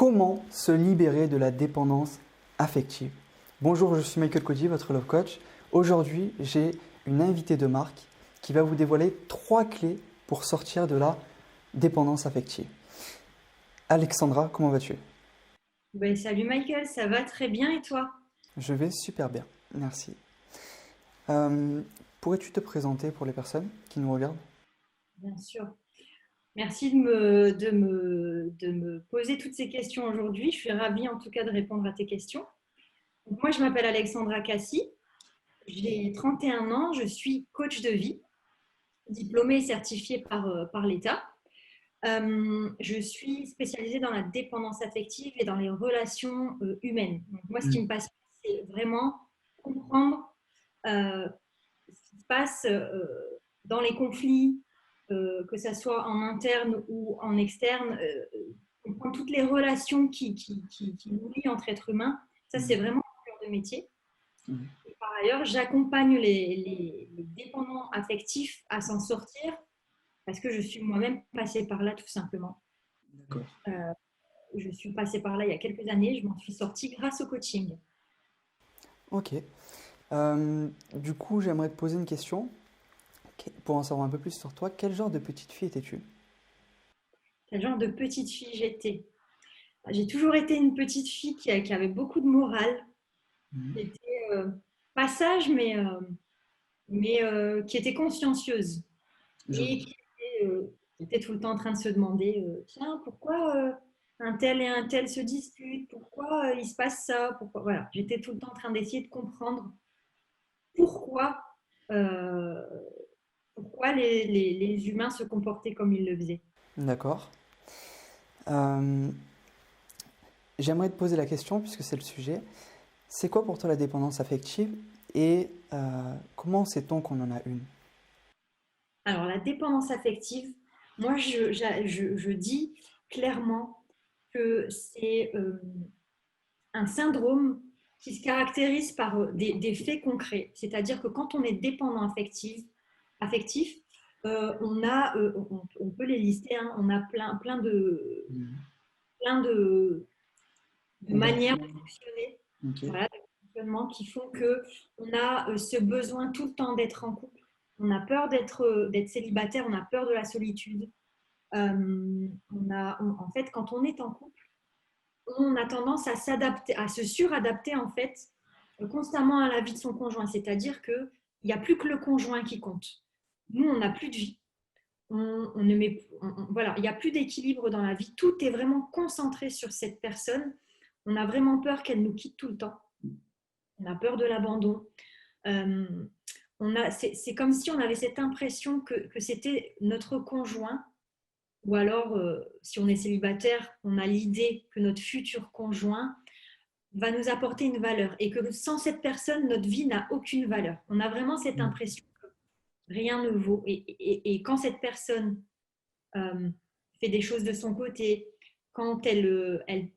Comment se libérer de la dépendance affective? Bonjour, je suis Michael Cody, votre Love Coach. Aujourd'hui, j'ai une invitée de marque qui va vous dévoiler 3 clés pour sortir de la dépendance affective. Alexandra, comment vas-tu? Ben, salut Michael, ça va très bien et toi? Je vais super bien, merci. Euh, Pourrais-tu te présenter pour les personnes qui nous regardent? Bien sûr. Merci de me poser toutes ces questions aujourd'hui. Je suis ravie en tout cas de répondre à tes questions. Donc, moi, je m'appelle Alexandra Cassi, j'ai 31 ans, je suis coach de vie, diplômée et certifiée par l'État. Je suis spécialisée dans la dépendance affective et dans les relations humaines. Donc, moi, ce qui me passionne, c'est vraiment comprendre ce qui se passe dans les conflits, que ça soit en interne ou en externe, comprendre toutes les relations qui nous lient entre êtres humains. Ça, c'est vraiment mon cœur de métier. Mhm. Et par ailleurs, j'accompagne les dépendants affectifs à s'en sortir parce que je suis moi-même passée par là tout simplement. D'accord. Euh, je suis passée par là il y a quelques années, je m'en suis sortie grâce au coaching. Ok. Du coup, j'aimerais te poser une question. Pour en savoir un peu plus sur toi, quel genre de petite fille étais-tu? Quel genre de petite fille j'étais? J'ai toujours été une petite fille qui avait beaucoup de morale, qui Mhm. était pas sage, mais qui était consciencieuse Je et vois. qui était tout le temps en train de se demander tiens, pourquoi un tel et un tel se disputent, pourquoi il se passe ça, pourquoi. Voilà, j'étais tout le temps en train d'essayer de comprendre pourquoi, euh, pourquoi les humains se comportaient comme ils le faisaient. D'accord. Euh, J'aimerais te poser la question, puisque c'est le sujet. C'est quoi pour toi la dépendance affective et comment sait-on qu'on en a une? Alors, la dépendance affective, moi, je dis clairement que c'est un syndrome qui se caractérise par des faits concrets. C'est-à-dire que quand on est dépendant affectif, on peut les lister, hein, on a Mhm. plein de manières de Comportement. fonctionner, Ok. voilà, de fonctionnement qui font que on a ce besoin tout le temps d'être en couple. On a peur d'être célibataire, on a peur de la solitude. En fait, quand on est en couple, on a tendance à s'adapter, à se suradapter en fait constamment à la vie de son conjoint. C'est-à-dire qu'il n'y a plus que le conjoint qui compte. Nous, on n'a plus de vie. On ne met, voilà, il n'y a plus d'équilibre dans la vie. Tout est vraiment concentré sur cette personne. On a vraiment peur qu'elle nous quitte tout le temps. On a peur de l'abandon. Euh, c'est comme si on avait cette impression que c'était notre conjoint, ou alors, si on est célibataire, on a l'idée que notre futur conjoint va nous apporter une valeur et que sans cette personne, notre vie n'a aucune valeur. On a vraiment cette Mhm. impression que rien ne vaut. Et quand cette personne euh, fait des choses de son côté, quand elle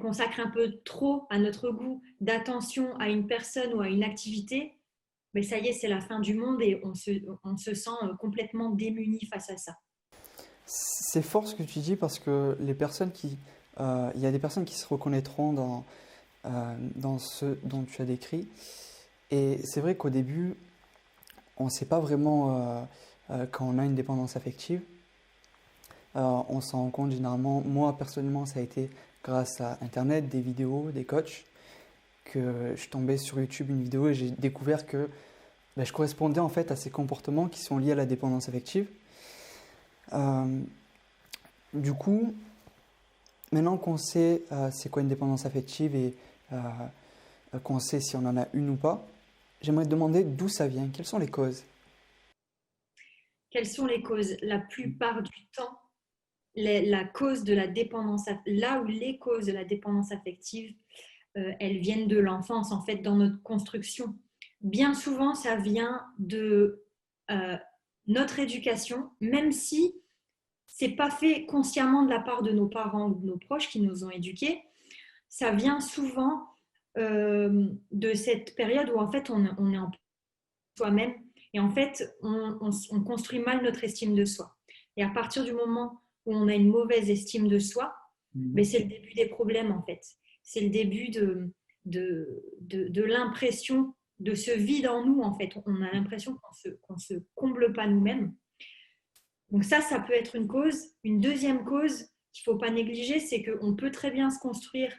consacre un peu trop à notre goût d'attention à une personne ou à une activité, mais ça y est, c'est la fin du monde et on se sent complètement démuni face à ça. C'est fort ce que tu dis parce que il y a des personnes qui se reconnaîtront dans ce dont tu as décrit. Et c'est vrai qu'au début, on ne sait pas vraiment quand on a une dépendance affective. On s'en rend compte généralement. Moi, personnellement, ça a été grâce à Internet, des vidéos, des coachs, que je tombais sur YouTube une vidéo et j'ai découvert que je correspondais en fait à ces comportements qui sont liés à la dépendance affective. Euh, du coup, maintenant qu'on sait c'est quoi une dépendance affective et qu'on sait si on en a une ou pas, j'aimerais te demander d'où ça vient, quelles sont les causes. Quelles sont les causes? La plupart du temps, la cause de la dépendance, là où les causes de la dépendance affective, elles viennent de l'enfance, en fait, dans notre construction. Bien souvent, ça vient de euh, notre éducation, même si c'est pas fait consciemment de la part de nos parents ou de nos proches qui nous ont éduqués. Ça vient souvent de cette période où en fait on est en soi-même et en fait on construit mal notre estime de soi. Et à partir du moment où on a une mauvaise estime de soi, mais Mhm. c'est le début des problèmes en fait. C'est le début de l'impression de ce vide en nous en fait. On a l'impression qu'on se comble pas nous-mêmes. Donc ça peut être une cause. Une deuxième cause qu'il ne faut pas négliger, c'est qu'on peut très bien se construire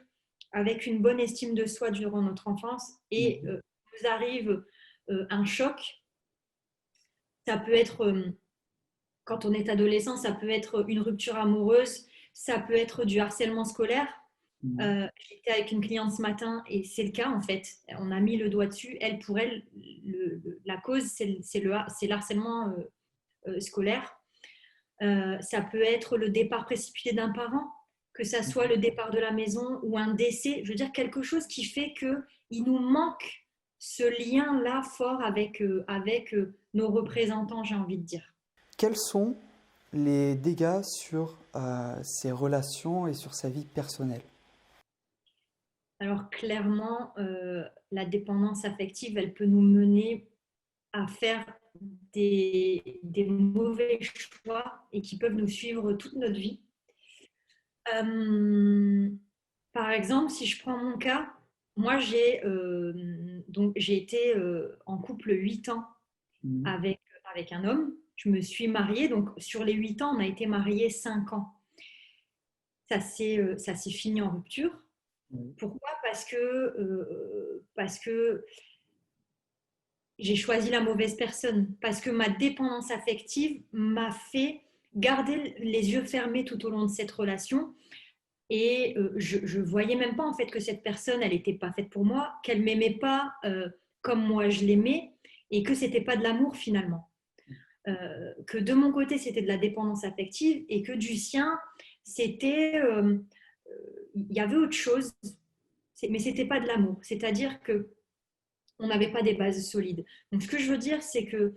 avec une bonne estime de soi durant notre enfance et Mhm. nous arrive un choc. Ça peut être, quand on est adolescent, ça peut être une rupture amoureuse, ça peut être du harcèlement scolaire. Mhm. J'étais avec une cliente ce matin et c'est le cas en fait. On a mis le doigt dessus. Elle, pour elle, la cause, c'est l'harcèlement scolaire. Ça peut être le départ précipité d'un parent, que ça soit le départ de la maison ou un décès. Je veux dire, quelque chose qui fait qu'il nous manque ce lien-là fort avec nos représentants, j'ai envie de dire. Quels sont les dégâts sur ses relations et sur sa vie personnelle? Alors clairement, la dépendance affective, elle peut nous mener à faire des mauvais choix et qui peuvent nous suivre toute notre vie. Euh, Par exemple, si je prends mon cas, moi j'ai été en couple 8 ans Mhm. avec un homme. Je me suis mariée, donc sur les 8 ans, on a été mariés 5 ans. Ça s'est fini en rupture. Oui. Pourquoi? Parce que j'ai choisi la mauvaise personne, parce que ma dépendance affective m'a fait garder les yeux fermés tout au long de cette relation. Et je voyais même pas en fait que cette personne, elle n'était pas faite pour moi, qu'elle m'aimait pas comme moi je l'aimais, et que c'était pas de l'amour finalement. Que de mon côté c'était de la dépendance affective et que du sien c'était, il y avait autre chose, mais c'était pas de l'amour. C'est-à-dire que on n'avait pas des bases solides. Donc ce que je veux dire, c'est que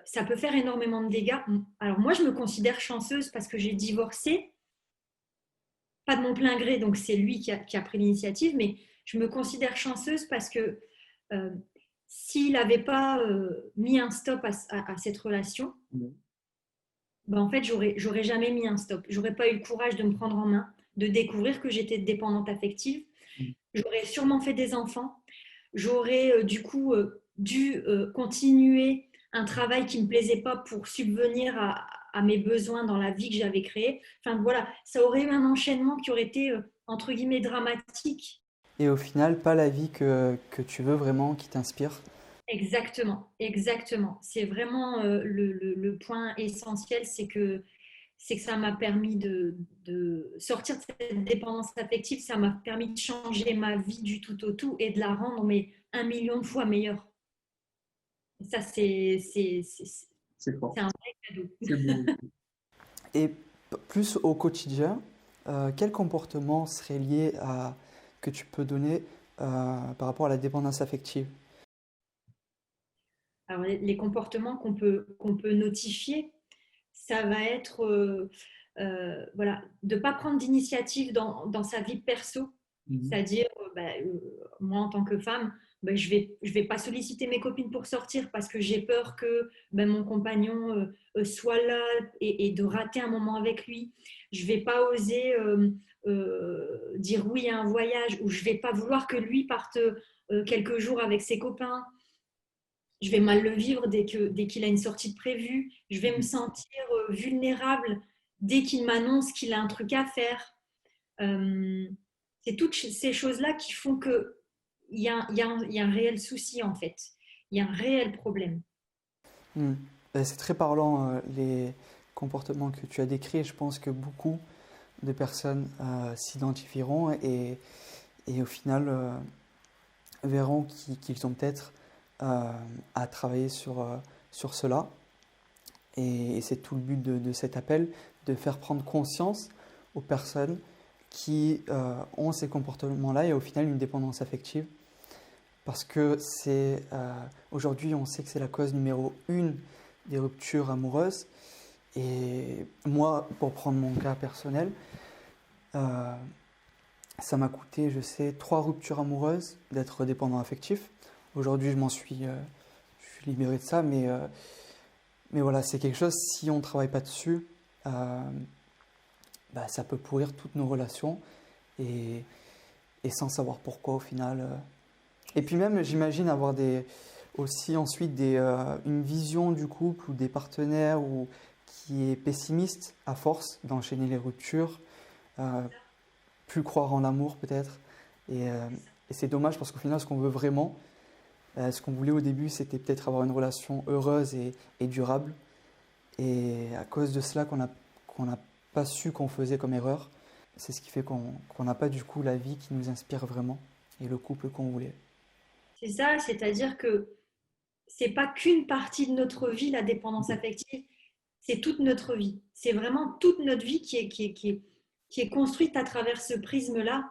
ça peut faire énormément de dégâts. Alors moi, je me considère chanceuse parce que j'ai divorcé, pas de mon plein gré, donc c'est lui qui a pris l'initiative, mais je me considère chanceuse parce que euh, s'il n'avait pas mis un stop à cette relation, Oui. ben en fait, j'aurais jamais mis un stop. J'aurais pas eu le courage de me prendre en main, de découvrir que j'étais dépendante affective. Mhm. J'aurais sûrement fait des enfants. J'aurais du coup dû continuer un travail qui ne me plaisait pas pour subvenir à mes besoins dans la vie que j'avais créée. Enfin voilà, ça aurait eu un enchaînement qui aurait été entre guillemets dramatique. Et au final, pas la vie que tu veux vraiment, qui t'inspire. Exactement, exactement. C'est vraiment le point essentiel, c'est que ça m'a permis de sortir de cette dépendance affective, ça m'a permis de changer ma vie du tout au tout et de la rendre mais 1 million de fois meilleure. Ça, C'est fort. c'est un vrai cadeau. C'est beau. Et plus au quotidien, quel comportement serait lié que tu peux donner par rapport à la dépendance affective? Alors, les comportements qu'on peut notifier, ça va être voilà, de ne pas prendre d'initiative dans sa vie perso. Mhm. C'est-à-dire, moi en tant que femme, je vais pas solliciter mes copines pour sortir parce que j'ai peur que mon compagnon soit là et de rater un moment avec lui. Je vais pas oser dire oui à un voyage ou je vais pas vouloir que lui parte quelques jours avec ses copains. Je vais mal le vivre dès qu'il a une sortie de prévue. Je vais me sentir vulnérable dès qu'il m'annonce qu'il a un truc à faire. Euh, c'est toutes ces choses-là qui font que il y a un réel souci en fait. Il y a un réel problème. Hmm. C'est très parlant les comportements que tu as décrits. Je pense que beaucoup de personnes s'identifieront et au final verront qu'ils ont peut-être à travailler sur cela. Et c'est tout le but de cet appel, de faire prendre conscience aux personnes qui ont ces comportements-là et au final une dépendance affective. Parce que aujourd'hui, on sait que c'est la cause numéro une des ruptures amoureuses. Et moi, pour prendre mon cas personnel, euh, ça m'a coûté, je sais, 3 ruptures amoureuses d'être dépendant affectif. Aujourd'hui, je suis libéré de ça, mais, mais voilà, c'est quelque chose, si on ne travaille pas dessus, euh, ça peut pourrir toutes nos relations et, et sans savoir pourquoi au final. Et puis même, j'imagine avoir aussi ensuite une vision du couple ou des partenaires qui est pessimiste à force d'enchaîner les ruptures, plus croire en l'amour peut-être. Et c'est dommage parce qu'au final, ce qu'on veut vraiment, ce qu'on voulait au début, c'était peut-être avoir une relation heureuse et durable. Et à cause de cela qu'on n'a pas su qu'on faisait comme erreur, c'est ce qui fait qu'on n'a pas du coup la vie qui nous inspire vraiment et le couple qu'on voulait. C'est ça, c'est-à-dire que c'est pas qu'une partie de notre vie, la dépendance affective, c'est toute notre vie. C'est vraiment toute notre vie qui est construite à travers ce prisme-là.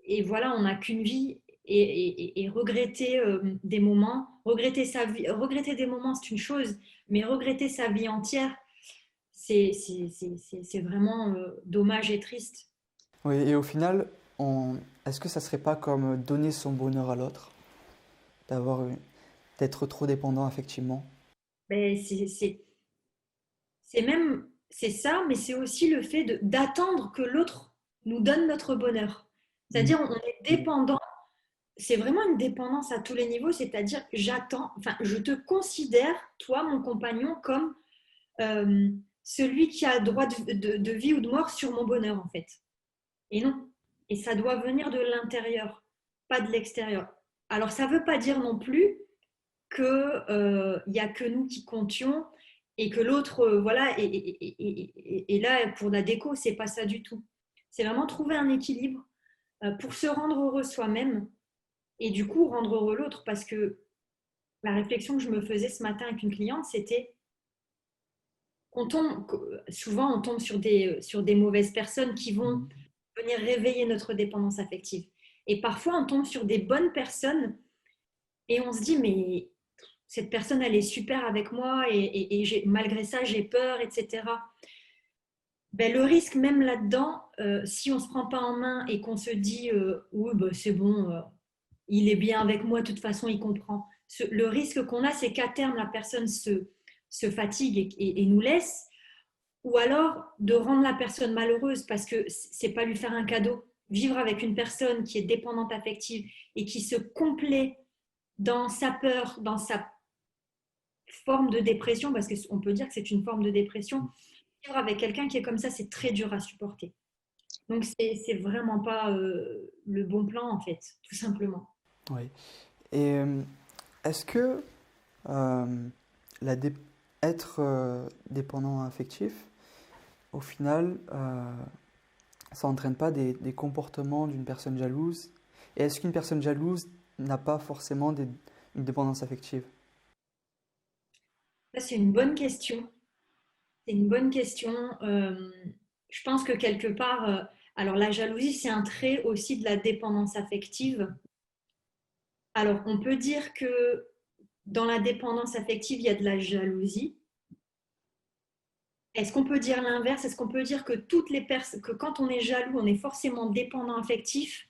Et voilà, on n'a qu'une vie et regretter des moments, regretter sa vie, regretter des moments, c'est une chose, mais regretter sa vie entière, c'est vraiment dommage et triste. Oui, et au final, est-ce que ça serait pas comme donner son bonheur à l'autre, d'être trop dépendant affectivement? Ben, c'est ça, mais c'est aussi le fait d'attendre que l'autre nous donne notre bonheur. C'est-à-dire, on est dépendant, c'est vraiment une dépendance à tous les niveaux, c'est-à-dire, je te considère, toi, mon compagnon, comme celui qui a droit de vie ou de mort sur mon bonheur, en fait. Et non. Et ça doit venir de l'intérieur, pas de l'extérieur. Alors, ça ne veut pas dire non plus qu'il n'y a que nous qui comptions et que l'autre, voilà, et là, pour la déco, c'est pas ça du tout. C'est vraiment trouver un équilibre pour se rendre heureux soi-même et du coup rendre heureux l'autre. Parce que la réflexion que je me faisais ce matin avec une cliente, c'était souvent on tombe sur des mauvaises personnes qui vont venir réveiller notre dépendance affective. Et parfois, on tombe sur des bonnes personnes et on se dit, mais cette personne, elle est super avec moi et malgré ça, j'ai peur, etc. Ben, le risque même là-dedans, si on ne se prend pas en main et qu'on se dit, oui, ben, c'est bon, il est bien avec moi, de toute façon, il comprend. Le risque qu'on a, c'est qu'à terme, la personne se fatigue et nous laisse, ou alors de rendre la personne malheureuse parce que c'est pas lui faire un cadeau. Vivre avec une personne qui est dépendante affective et qui se complaît dans sa peur, dans sa forme de dépression, parce qu'on peut dire que c'est une forme de dépression, vivre avec quelqu'un qui est comme ça, c'est très dur à supporter. Donc, c'est vraiment pas le bon plan, en fait, tout simplement. Oui. Et est-ce que la être dépendant affectif, au final, ça n'entraîne pas des comportements d'une personne jalouse? Et est-ce qu'une personne jalouse n'a pas forcément une dépendance affective? Ça, c'est une bonne question. C'est une bonne question. Je pense que quelque part, alors la jalousie, c'est un trait aussi de la dépendance affective. Alors, on peut dire que dans la dépendance affective, il y a de la jalousie. Est-ce qu'on peut dire l'inverse? Est-ce qu'on peut dire que que quand on est jaloux, on est forcément dépendant affectif?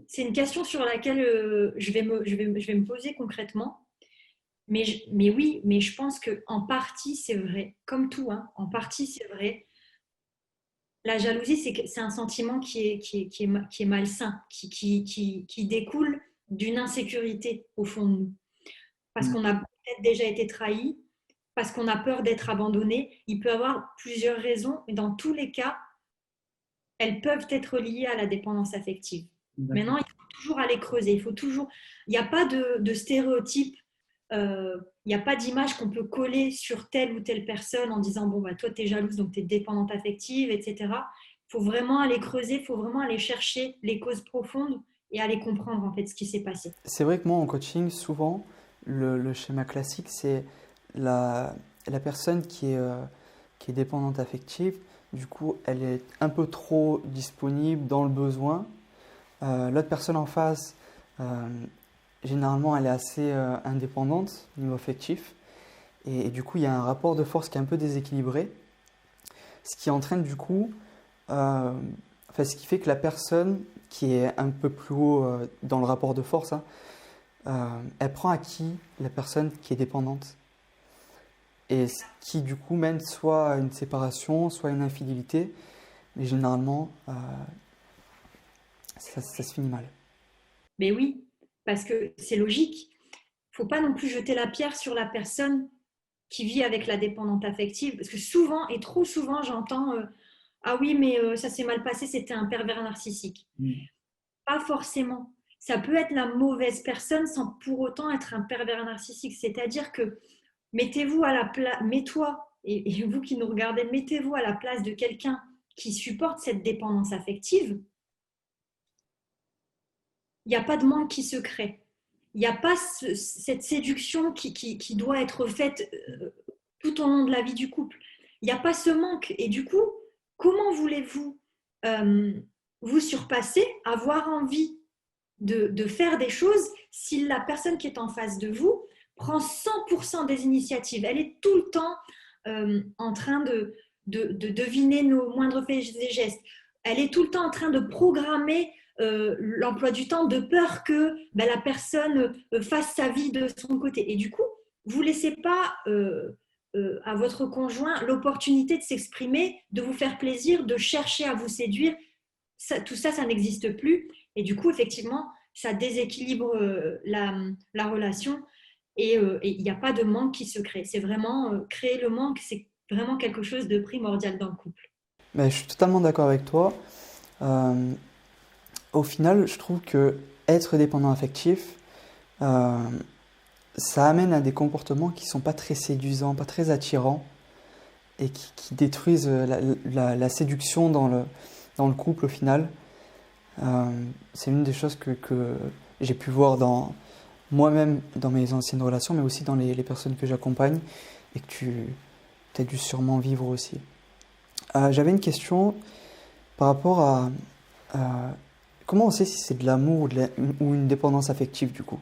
C'est une question sur laquelle je vais me poser concrètement. Mais oui, mais je pense qu'en partie, c'est vrai. Comme tout, hein, en partie, c'est vrai. La jalousie, c'est un sentiment qui est malsain, qui découle d'une insécurité au fond de nous. Parce qu'on a peut-être déjà été trahi, parce qu'on a peur d'être abandonné. Il peut y avoir plusieurs raisons, mais dans tous les cas, elles peuvent être liées à la dépendance affective. Maintenant, il faut toujours aller creuser. Il n'y a pas de stéréotype. Il n'y a pas d'image qu'on peut coller sur telle ou telle personne en disant bon, bah, toi, tu es jalouse, donc tu es dépendante affective, etc. Il faut vraiment aller creuser, il faut vraiment aller chercher les causes profondes et aller comprendre en fait ce qui s'est passé. C'est vrai que moi, en coaching, souvent, le schéma classique, c'est la personne qui est dépendante affective. Du coup, elle est un peu trop disponible dans le besoin. L'autre personne en face, généralement, elle est assez indépendante au niveau affectif. Et du coup, il y a un rapport de force qui est un peu déséquilibré. Ce qui entraîne du coup, ce qui fait que la personne qui est un peu plus haut dans le rapport de force, elle prend acquis la personne qui est dépendante. Et ce qui du coup mène soit à une séparation, soit à une infidélité. mais généralement, ça se finit mal. Mais oui, parce que c'est logique. Il ne faut pas non plus jeter la pierre sur la personne qui vit avec la dépendante affective. Parce que souvent, et trop souvent, j'entends ah oui, mais ça s'est mal passé, c'était un pervers narcissique. Pas forcément. Ça peut être la mauvaise personne sans pour autant être un pervers narcissique. C'est-à-dire que mettez-vous à la place, mets-toi, et vous qui nous regardez, mettez-vous à la place de quelqu'un qui supporte cette dépendance affective. Il n'y a pas de manque qui se crée. Il n'y a pas cette séduction qui doit être faite tout au long de la vie du couple. Il n'y a pas ce manque. Et du coup, comment voulez-vous vous surpasser, avoir envie de faire des choses si la personne qui est en face de vous prend 100% des initiatives? Elle est tout le temps en train de deviner nos moindres faits et gestes. Elle est tout le temps en train de programmer l'emploi du temps de peur que la personne fasse sa vie de son côté. Et du coup, vous ne laissez pas à votre conjoint l'opportunité de s'exprimer, de vous faire plaisir, de chercher à vous séduire. Tout ça, ça n'existe plus. Et du coup, effectivement, ça déséquilibre la relation et il n'y a pas de manque qui se crée. C'est vraiment créer le manque, c'est vraiment quelque chose de primordial dans le couple. Mais je suis totalement d'accord avec toi. Au final, je trouve que être dépendant affectif, ça amène à des comportements qui ne sont pas très séduisants, pas très attirants et qui détruisent la séduction dans le couple au final. C'est une des choses que j'ai pu voir moi-même dans mes anciennes relations, mais aussi dans les personnes que j'accompagne et que tu as dû sûrement vivre aussi. J'avais une question par rapport à comment on sait si c'est de l'amour ou une dépendance affective du coup?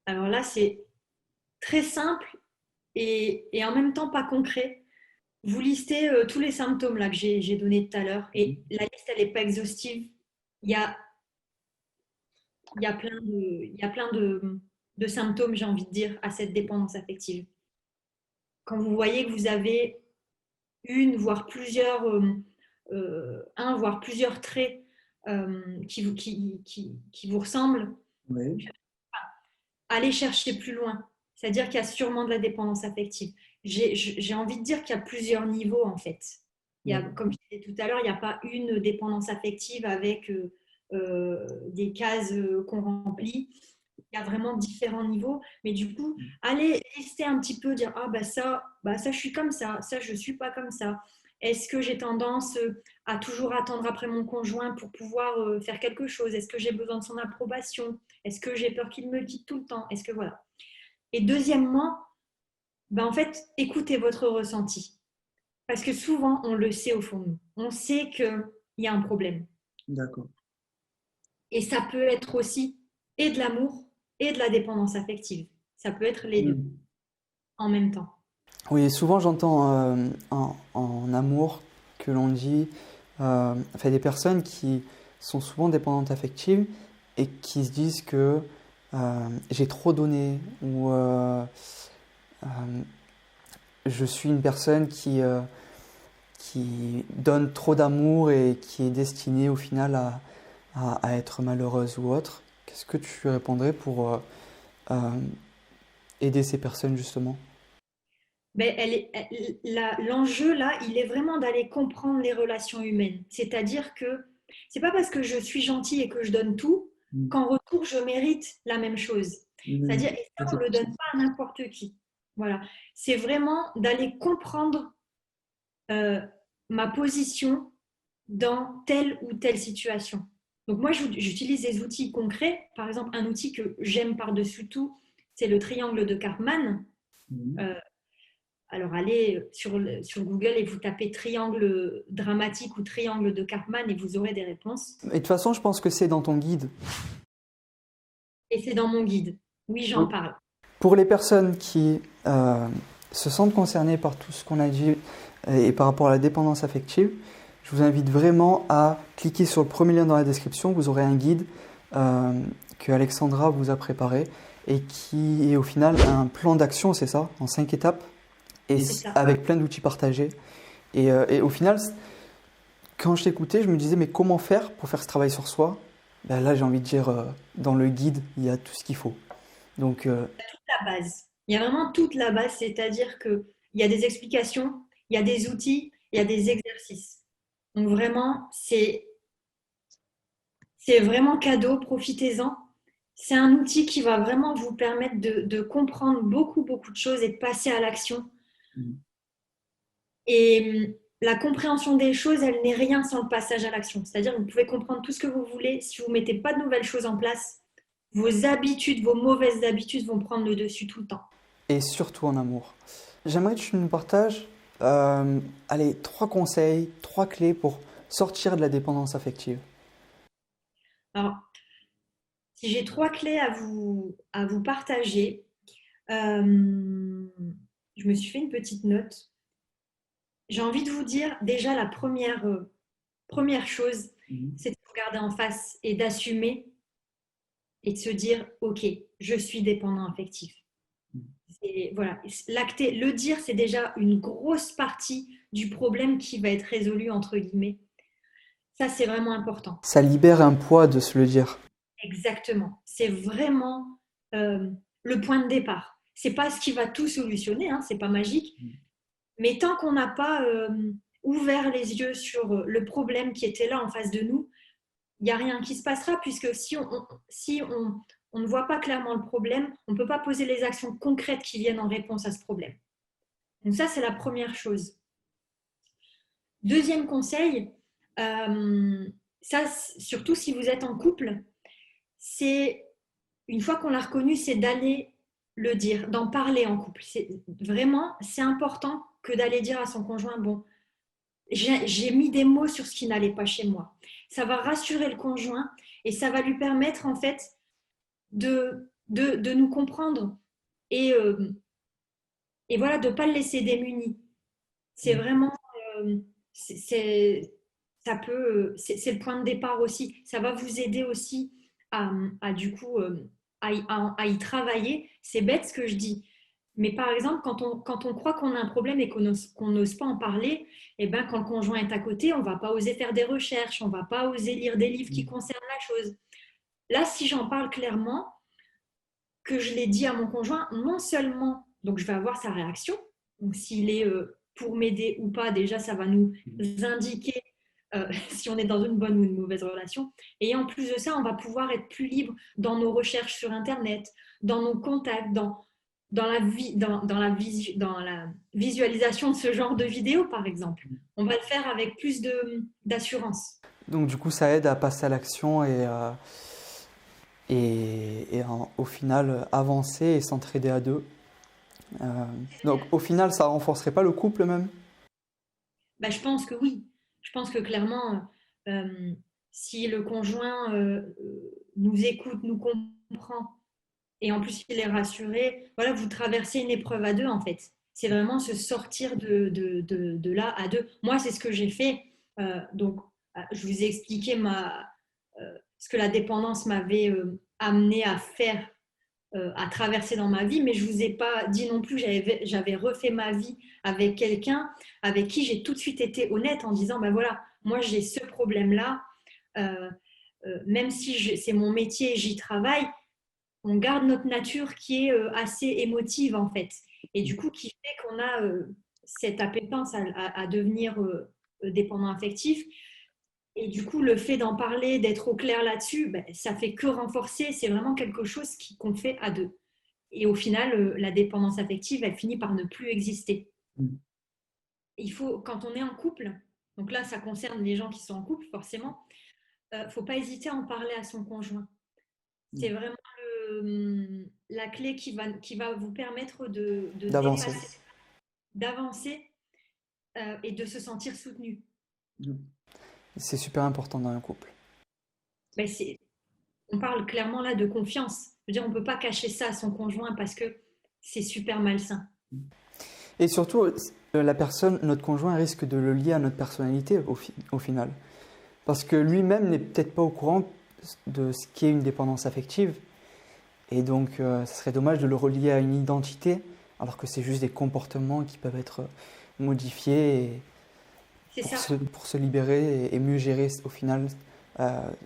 Alors là, c'est très simple et en même temps pas concret. Vous listez tous les symptômes là, que j'ai donnés tout à l'heure et la liste, elle n'est pas exhaustive. Il y a plein de symptômes, j'ai envie de dire, à cette dépendance affective. Quand vous voyez que vous avez voire plusieurs traits qui vous ressemblent, Oui. allez chercher plus loin. C'est-à-dire qu'il y a sûrement de la dépendance affective. J'ai envie de dire qu'il y a plusieurs niveaux en fait. Comme je disais tout à l'heure, il n'y a pas une dépendance affective avec des cases qu'on remplit. Il y a vraiment différents niveaux. Mais du coup, allez lister un petit peu, dire ça je suis comme ça je ne suis pas comme ça. Est-ce que j'ai tendance à toujours attendre après mon conjoint pour pouvoir faire quelque chose? Est-ce que j'ai besoin de son approbation? Est-ce que j'ai peur qu'il me quitte tout le temps? Est-ce que voilà. Et deuxièmement, en fait, écoutez votre ressenti. Parce que souvent, on le sait au fond de nous. On sait qu'il y a un problème. D'accord. Et ça peut être aussi et de l'amour et de la dépendance affective. Ça peut être les deux en même temps. Oui, souvent j'entends en amour que l'on dit des personnes qui sont souvent dépendantes affectives et qui se disent que j'ai trop donné ou je suis une personne qui donne trop d'amour et qui est destinée au final à être malheureuse ou autre. Qu'est-ce que tu répondrais pour aider ces personnes justement? L'enjeu là, il est vraiment d'aller comprendre les relations humaines. C'est-à-dire que c'est pas parce que je suis gentille et que je donne tout qu'en retour je mérite la même chose. C'est-à-dire, et ça, on ne le donne pas à n'importe qui. Voilà. C'est vraiment d'aller comprendre ma position dans telle ou telle situation. Donc moi, j'utilise des outils concrets. Par exemple, un outil que j'aime par-dessus tout, c'est le triangle de Karpman. Alors, allez sur Google et vous tapez triangle dramatique ou triangle de Karpman et vous aurez des réponses. Et de toute façon, je pense que c'est dans ton guide. Et c'est dans mon guide. Oui, j'en parle. Pour les personnes qui se sentent concernées par tout ce qu'on a dit et par rapport à la dépendance affective, je vous invite vraiment à cliquer sur le premier lien dans la description. Vous aurez un guide que Alexandra vous a préparé et qui est au final un plan d'action, c'est ça, en 5 étapes. Et avec plein d'outils partagés. Et au final, quand je t'écoutais, je me disais, mais comment faire pour faire ce travail sur soi? Ben là, j'ai envie de dire, dans le guide, il y a tout ce qu'il faut. Donc, La base. Il y a vraiment toute la base, c'est-à-dire qu'il y a des explications, il y a des outils, il y a des exercices. Donc vraiment, c'est vraiment cadeau, profitez-en. C'est un outil qui va vraiment vous permettre de comprendre beaucoup, beaucoup de choses et de passer à l'action. Et la compréhension des choses, elle n'est rien sans le passage à l'action. C'est-à-dire que vous pouvez comprendre tout ce que vous voulez. Si vous ne mettez pas de nouvelles choses en place, vos habitudes, vos mauvaises habitudes vont prendre le dessus tout le temps. et surtout en amour. J'aimerais que tu nous partages, allez, 3 conseils, 3 clés pour sortir de la dépendance affective. Alors, si j'ai 3 clés à vous partager, je me suis fait une petite note. J'ai envie de vous dire, déjà, la première chose, c'est de se regarder en face et d'assumer et de se dire, OK, je suis dépendant affectif. Et voilà, l'acter, le dire, c'est déjà une grosse partie du problème qui va être résolu, entre guillemets. Ça, c'est vraiment important. Ça libère un poids de se le dire. Exactement. C'est vraiment le point de départ. C'est pas ce qui va tout solutionner, hein, c'est pas magique. Mais tant qu'on n'a pas ouvert les yeux sur le problème qui était là en face de nous, il n'y a rien qui se passera, puisque si on ne voit pas clairement le problème, on ne peut pas poser les actions concrètes qui viennent en réponse à ce problème. Donc ça, c'est la première chose. Deuxième conseil, ça, surtout si vous êtes en couple, c'est, une fois qu'on l'a reconnu, c'est d'aller le dire, d'en parler en couple. C'est important que d'aller dire à son conjoint, bon, j'ai mis des mots sur ce qui n'allait pas chez moi. Ça va rassurer le conjoint et ça va lui permettre en fait de nous comprendre et voilà, de ne pas le laisser démuni. C'est vraiment, c'est le point de départ aussi. Ça va vous aider aussi du coup, à y travailler. C'est bête ce que je dis. Mais par exemple, quand on croit qu'on a un problème et qu'on n'ose pas en parler, eh ben, quand le conjoint est à côté, on ne va pas oser faire des recherches, on ne va pas oser lire des livres qui concernent la chose. Là, si j'en parle clairement, que je l'ai dit à mon conjoint, non seulement, donc je vais avoir sa réaction, donc s'il est pour m'aider ou pas, déjà ça va nous indiquer si on est dans une bonne ou une mauvaise relation. Et en plus de ça, on va pouvoir être plus libre dans nos recherches sur Internet, dans nos contacts, dans la visualisation de ce genre de vidéos, par exemple. On va le faire avec plus d'assurance. Donc du coup, ça aide à passer à l'action au final avancer et s'entraider à deux. Donc au final, ça renforcerait pas le couple même? Je pense que oui. Je pense que clairement, si le conjoint nous écoute, nous comprend, et en plus il est rassuré, voilà, vous traversez une épreuve à deux en fait. C'est vraiment se sortir de là à deux. Moi, c'est ce que j'ai fait. Donc, je vous ai expliqué ce que la dépendance m'avait amené à faire, à traverser dans ma vie, mais je ne vous ai pas dit non plus, j'avais refait ma vie avec quelqu'un avec qui j'ai tout de suite été honnête en disant, ben voilà, moi j'ai ce problème-là, même si c'est mon métier, j'y travaille, on garde notre nature qui est assez émotive en fait, et du coup qui fait qu'on a cette appétence à devenir dépendant affectif. Et du coup, le fait d'en parler, d'être au clair là-dessus, ça fait que renforcer. C'est vraiment quelque chose qu'on fait à deux. Et au final, la dépendance affective, elle finit par ne plus exister. Il faut, quand on est en couple, donc là, ça concerne les gens qui sont en couple, forcément, il ne faut pas hésiter à en parler à son conjoint. C'est vraiment la clé qui va vous permettre d'avancer et de se sentir soutenu. C'est super important dans un couple. On parle clairement là de confiance. Je veux dire, on ne peut pas cacher ça à son conjoint parce que c'est super malsain. Et surtout, notre conjoint risque de le lier à notre personnalité au final. Parce que lui-même n'est peut-être pas au courant de ce qu'est une dépendance affective. Et donc, ce serait dommage de le relier à une identité, alors que c'est juste des comportements qui peuvent être modifiés C'est ça. pour se libérer et mieux gérer au final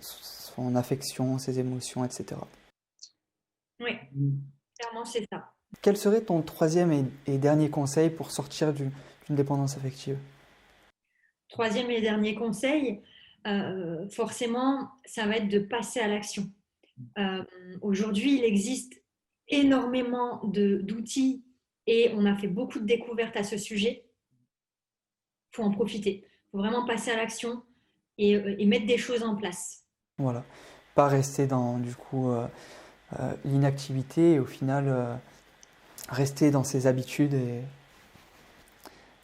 son affection, ses émotions, etc. Oui, clairement, c'est ça. Quel serait ton troisième et dernier conseil pour sortir d'une dépendance affective? Troisième et dernier conseil, forcément, ça va être de passer à l'action. Aujourd'hui, il existe énormément d'outils et on a fait beaucoup de découvertes à ce sujet. Il faut en profiter. Il faut vraiment passer à l'action et mettre des choses en place. Voilà. Pas rester dans, du coup, l'inactivité et au final, rester dans ses habitudes et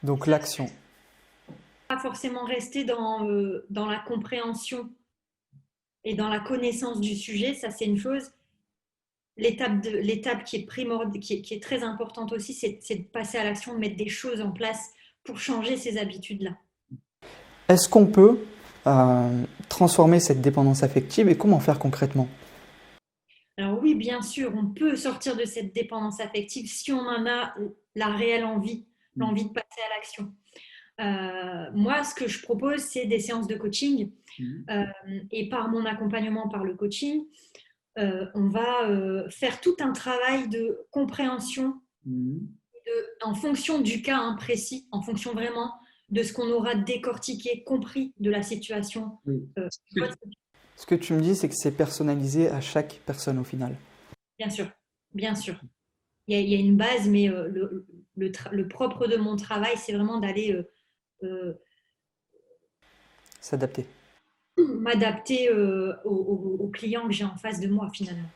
donc l'action. Pas forcément rester dans la compréhension et dans la connaissance du sujet, ça c'est une chose. L'étape qui est primordiale, qui est très importante aussi, c'est de passer à l'action, de mettre des choses en place pour changer ces habitudes-là. Est-ce qu'on peut transformer cette dépendance affective et comment faire concrètement? Alors oui, bien sûr, on peut sortir de cette dépendance affective si on en a la réelle envie, l'envie de passer à l'action. Moi, ce que je propose, c'est des séances de coaching. Et par mon accompagnement, par le coaching, on va faire tout un travail de compréhension en fonction du cas précis, en fonction vraiment de ce qu'on aura décortiqué, compris de la situation. Ce que tu me dis, c'est que c'est personnalisé à chaque personne au final. Bien sûr, bien sûr. Il y a une base, mais le propre de mon travail, c'est vraiment d'aller S'adapter. m'adapter aux clients que j'ai en face de moi finalement.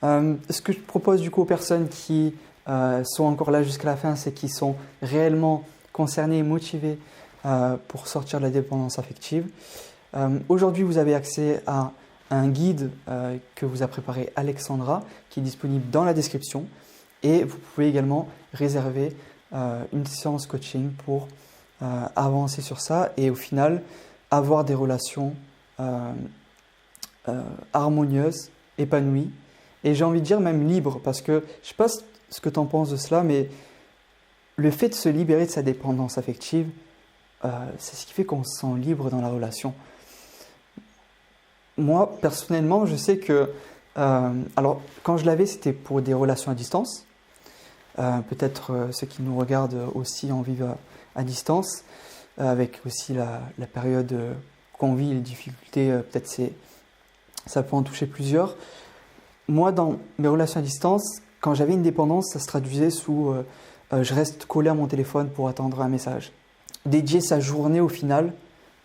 Ce que je propose du coup aux personnes qui sont encore là jusqu'à la fin, c'est qu'ils sont réellement concernés et motivés pour sortir de la dépendance affective. Aujourd'hui, vous avez accès à un guide que vous a préparé Alexandra, qui est disponible dans la description. Et vous pouvez également réserver une séance coaching pour avancer sur ça et au final avoir des relations harmonieuses, épanouies. Et j'ai envie de dire même libres, parce que je ne sais pas ce que tu en penses de cela, mais le fait de se libérer de sa dépendance affective, c'est ce qui fait qu'on se sent libre dans la relation. Moi, personnellement, je sais que, alors quand je l'avais, c'était pour des relations à distance. Peut-être ceux qui nous regardent aussi en vivent à distance, avec aussi la période qu'on vit, les difficultés, peut-être ça peut en toucher plusieurs. Moi, dans mes relations à distance, quand j'avais une dépendance, ça se traduisait sous je reste collé à mon téléphone pour attendre un message. Dédier sa journée au final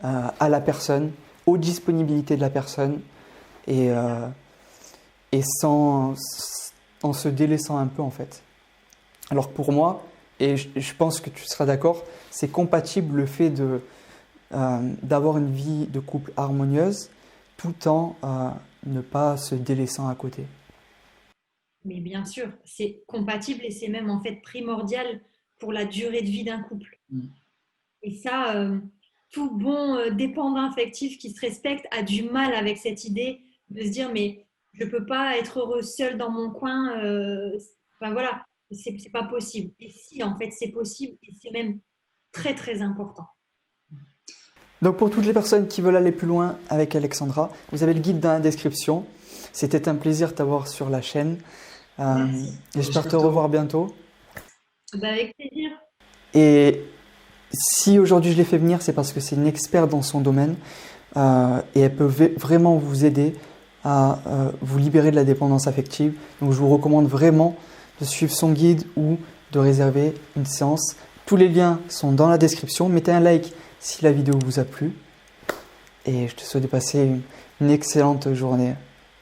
à la personne, aux disponibilités de la personne et en se délaissant un peu en fait. Alors pour moi, et je pense que tu seras d'accord, c'est compatible le fait d'avoir une vie de couple harmonieuse tout en ne pas se délaissant à côté. Mais bien sûr, c'est compatible et c'est même en fait primordial pour la durée de vie d'un couple. Et ça, tout bon dépendant affectif qui se respecte a du mal avec cette idée de se dire mais je ne peux pas être heureux seul dans mon coin. Enfin voilà, c'est pas possible. Et si en fait c'est possible et c'est même très très important. Donc pour toutes les personnes qui veulent aller plus loin avec Alexandra, vous avez le guide dans la description. C'était un plaisir de t'avoir sur la chaîne. J'espère te revoir bientôt. Avec plaisir. Et si aujourd'hui je l'ai fait venir, c'est parce que c'est une experte dans son domaine et elle peut vraiment vous aider à vous libérer de la dépendance affective. Donc je vous recommande vraiment de suivre son guide ou de réserver une séance. Tous les liens sont dans la description. Mettez un like si la vidéo vous a plu. Et je te souhaite de passer une excellente journée.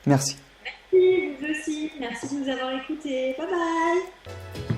Merci. Merci, vous aussi. Merci de nous avoir écoutés. Bye bye.